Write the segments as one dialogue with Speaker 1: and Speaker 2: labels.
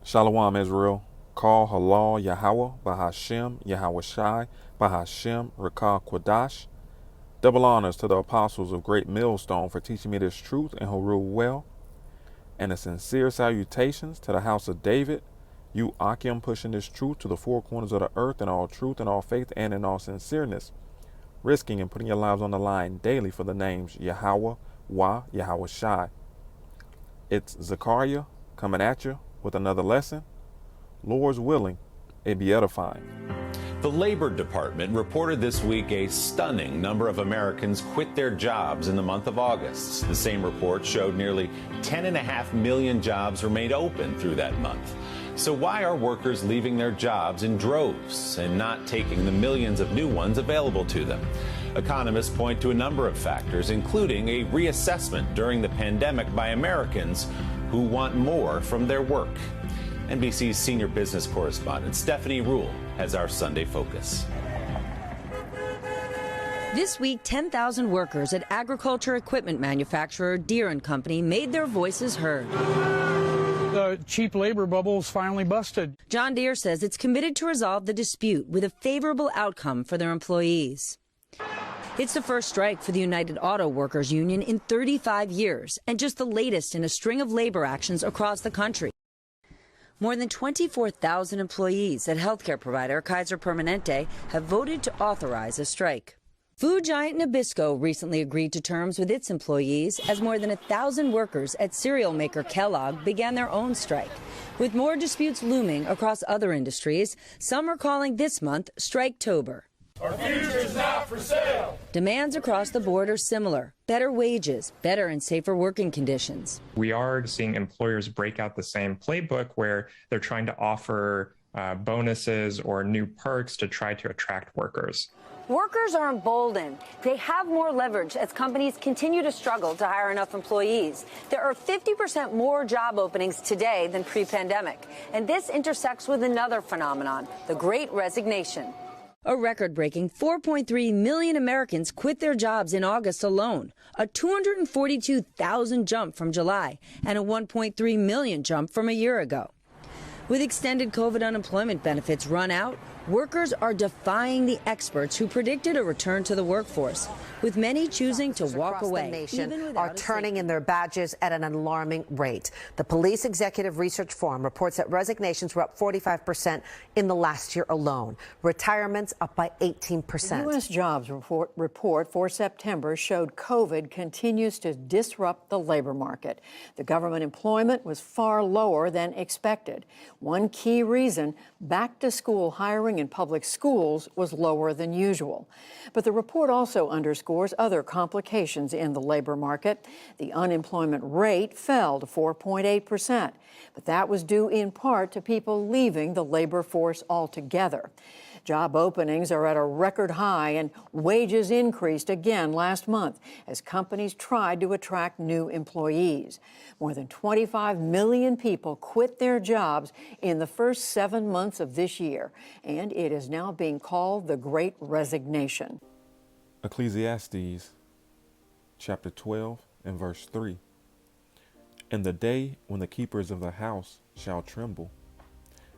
Speaker 1: Shalom Israel. Call Halal Yahweh Bahashem Yahweh Shai Bahashem Rakah Quadash. Double honors to the apostles of Great Millstone for teaching me this truth and who rule well. And a sincere salutations to the house of David. You Akim pushing this truth to the four corners of the earth in all truth and all faith and in all sincereness. Risking and putting your lives on the line daily for the names Yahweh, Yahweh Shai. It's Zechariah coming at you with another lesson. Lord's willing, it be edifying.
Speaker 2: The Labor Department reported this week a stunning number of Americans quit their jobs in the month of August. The same report showed nearly 10.5 million jobs remained open through that month. So why are workers leaving their jobs in droves and not taking the millions of new ones available to them? Economists point to a number of factors, including a reassessment during the pandemic by Americans who want more from their work. NBC's senior business correspondent Stephanie Rule has our Sunday focus.
Speaker 3: This week, 10,000 workers at agriculture equipment manufacturer Deere & Company made their voices heard.
Speaker 4: The cheap labor bubble is finally busted.
Speaker 3: John Deere says it's committed to resolve the dispute with a favorable outcome for their employees. It's the first strike for the United Auto Workers Union in 35 years, and just the latest in a string of labor actions across the country. More than 24,000 employees at healthcare provider Kaiser Permanente have voted to authorize a strike. Food giant Nabisco recently agreed to terms with its employees as more than 1,000 workers at cereal maker Kellogg began their own strike. With more disputes looming across other industries, some are calling this month Striketober.
Speaker 5: Our future is not for sale.
Speaker 3: Demands across the board are similar: better wages, better and safer working conditions.
Speaker 6: We are seeing employers break out the same playbook where they're trying to offer bonuses or new perks to try to attract workers.
Speaker 3: Workers are emboldened. They have more leverage as companies continue to struggle to hire enough employees. There are 50% more job openings today than pre-pandemic. And this intersects with another phenomenon, the Great Resignation. A record-breaking 4.3 million Americans quit their jobs in August alone, a 242,000 jump from July, and a 1.3 million jump from a year ago. With extended COVID unemployment benefits run out, workers are defying the experts who predicted a return to the workforce, with many choosing to walk away.
Speaker 7: The nation are turning in their badges at an alarming rate. The Police Executive Research Forum reports that resignations were up 45% in the last year alone. Retirements up by 18%.
Speaker 8: The U.S. jobs report for September showed COVID continues to disrupt the labor market. The government employment was far lower than expected. One key reason, back-to-school hiring in public schools was lower than usual. But the report also underscores other complications in the labor market. The unemployment rate fell to 4.8%, but that was due in part to people leaving the labor force altogether. Job openings are at a record high, and wages increased again last month as companies tried to attract new employees. More than 25 million people quit their jobs in the first 7 months of this year, and it is now being called the Great Resignation.
Speaker 1: Ecclesiastes chapter 12 and verse 3. In the day when the keepers of the house shall tremble.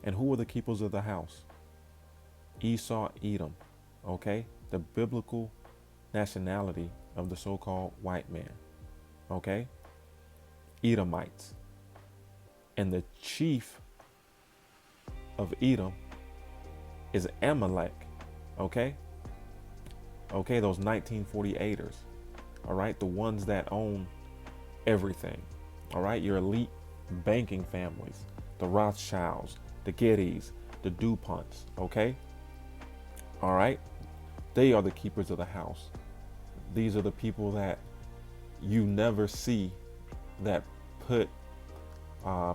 Speaker 1: And who are the keepers of the house? Esau, Edom, okay? The biblical nationality of the so-called white man, okay? Edomites. And the chief of Edom is Amalek, okay? Okay, those 1948ers, all right? The ones that own everything, all right? Your elite banking families, the Rothschilds, the Gettys, the DuPonts, okay? All right, they are the keepers of the house. These are the people that you never see that put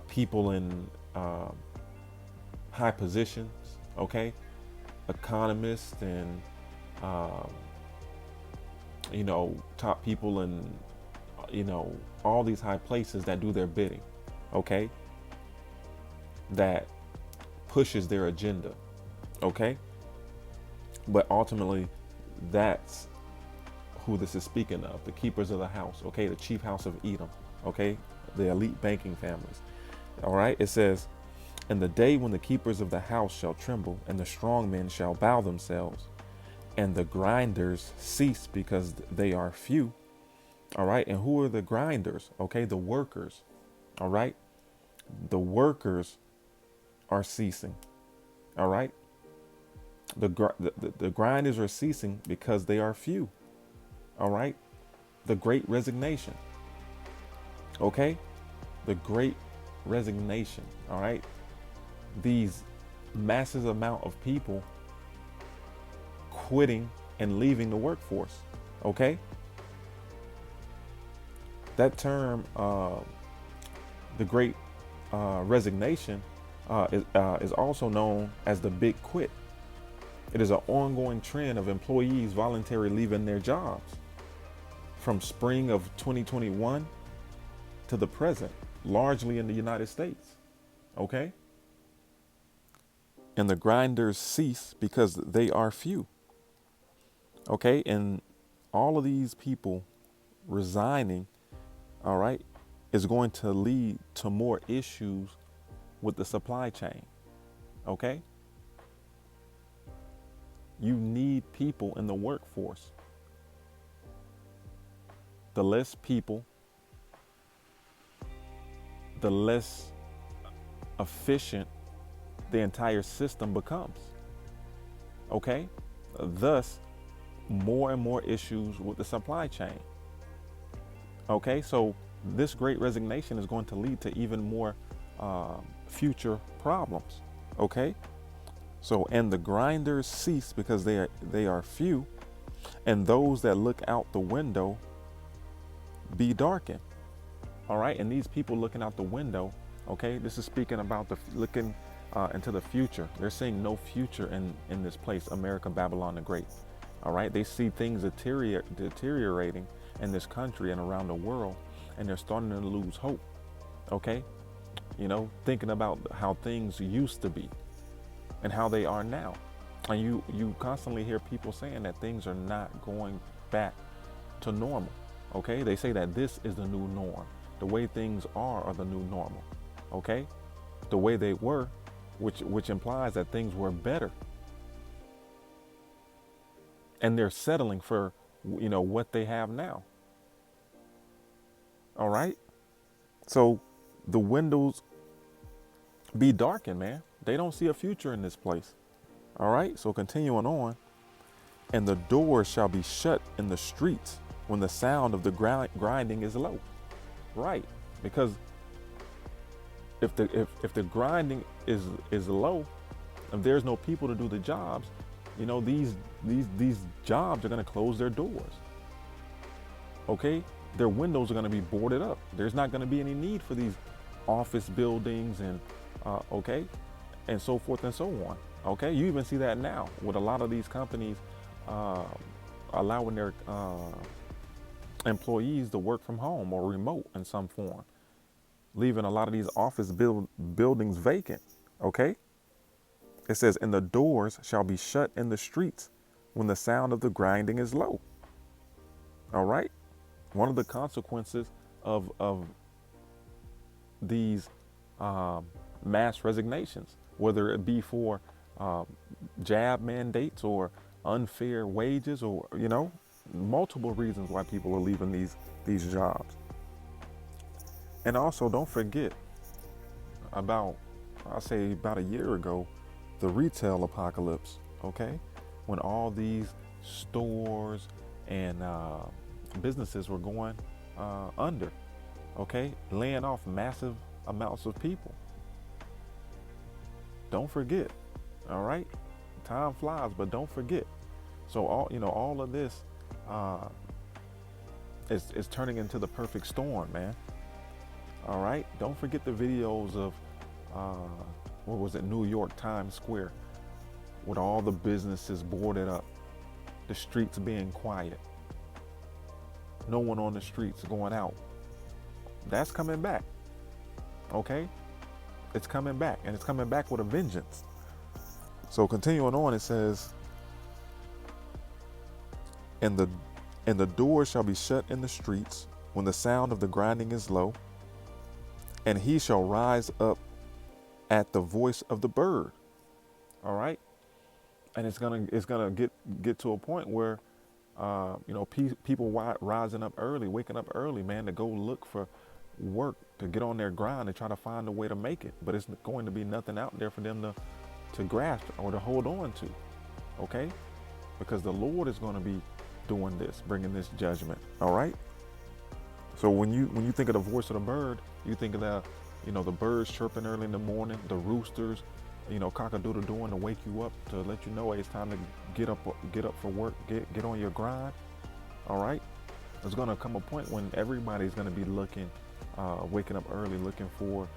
Speaker 1: people in high positions, okay? Economists and, top people in, all these high places that do their bidding, okay? That pushes their agenda, okay? But ultimately, that's who this is speaking of, the keepers of the house, okay? The chief house of Edom, okay? The elite banking families, all right? It says, And the day when the keepers of the house shall tremble, and the strong men shall bow themselves, and the grinders cease because they are few. All right. And who are the grinders? Okay. The workers. All right. The workers are ceasing. All right. The grinders are ceasing because they are few. All right. The Great Resignation. Okay. The Great Resignation. All right. These massive amount of people quitting and leaving the workforce. Okay. That term, the Great Resignation, is also known as the Big Quit. It is an ongoing trend of employees voluntarily leaving their jobs from spring of 2021 to the present, largely in the United States. Okay. And the grinders cease because they are few. Okay. And all of these people resigning, all right, is going to lead to more issues with the supply chain. Okay. You need people in the workforce. The less people, the less efficient the entire system becomes. Okay. Thus, more and more issues with the supply chain. Okay. So this Great Resignation is going to lead to even more future problems. Okay. So, and the grinders cease because they are few, and those that look out the window be darkened. All right. And these people looking out the window, okay, this is speaking about looking into the future. They're seeing no future in this place, America, Babylon the Great. All right. They see things deteriorating in this country and around the world, and they're starting to lose hope. Okay. You know, thinking about how things used to be and how they are now. And you constantly hear people saying that things are not going back to normal. Okay. They say that this is the new norm. The way things are the new normal. Okay. The way they were, which implies that things were better. And they're settling for, you know, what they have now. All right. So the windows be darkened, man. They don't see a future in this place. All right. So continuing on, and the doors shall be shut in the streets when the sound of the grinding is low. Right. Because if the grinding is low, if there's no people to do the jobs, you know, these jobs are going to close their doors. Okay. Their windows are going to be boarded up. There's not going to be any need for these office buildings and okay, and so forth and so on. Okay, you even see that now with a lot of these companies allowing their employees to work from home or remote in some form, leaving a lot of these office buildings vacant. Okay, it says, and the doors shall be shut in the streets when the sound of the grinding is low. All right, one of the consequences of these mass resignations, whether it be for jab mandates or unfair wages, or, you know, multiple reasons why people are leaving these jobs. And also, don't forget about, I'll say about a year ago, the retail apocalypse. Okay, when all these stores and businesses were going under. Okay, laying off massive amounts of people. Don't forget. All right, time flies, but don't forget. So all of this is turning into the perfect storm, man. All right, don't forget the videos of what was it, New York Times Square, with all the businesses boarded up, the streets being quiet, no one on the streets going out. That's coming back. Okay, it's coming back, and it's coming back with a vengeance. So continuing on, it says, and the door shall be shut in the streets when the sound of the grinding is low, and he shall rise up at the voice of the bird. All right. And it's gonna get to a point where people rising up early, waking up early, man, to go look for work, to get on their grind and try to find a way to make it. But it's going to be nothing out there for them to grasp or to hold on to. Okay? Because the Lord is going to be doing this, bringing this judgment. All right? So when you think of the voice of the bird, you think of the birds chirping early in the morning, the roosters, cock-a-doodle doing to wake you up, to let you know, hey, it's time to get up for work, get on your grind. All right? There's going to come a point when everybody's going to be waking up early, looking for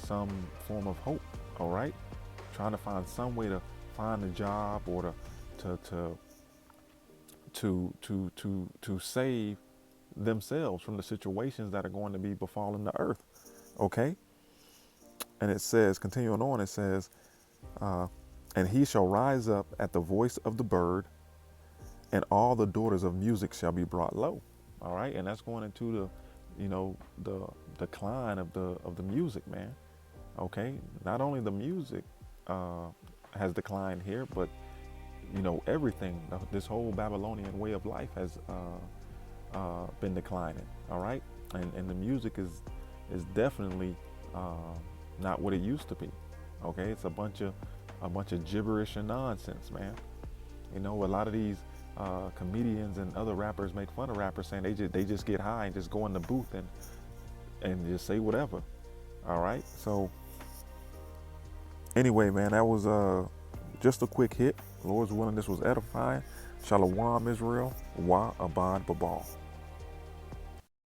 Speaker 1: some form of hope. All right? Trying to find some way to find a job or to save themselves from the situations that are going to be befalling the earth. Okay? And it says, continuing on, it says, and he shall rise up at the voice of the bird, and all the daughters of music shall be brought low. All right, and that's going into the decline of the music, man. Okay, not only the music has declined here, but everything. This whole Babylonian way of life has been declining. All right, and the music is definitely not what it used to be. Okay, it's a bunch of gibberish and nonsense, man. A lot of these comedians and other rappers make fun of rappers, saying they just get high and just go in the booth and just say whatever. All right, so anyway, man, that was just a quick hit. Lord's willing, this was edifying. Shalom, Israel. Wa abad babal.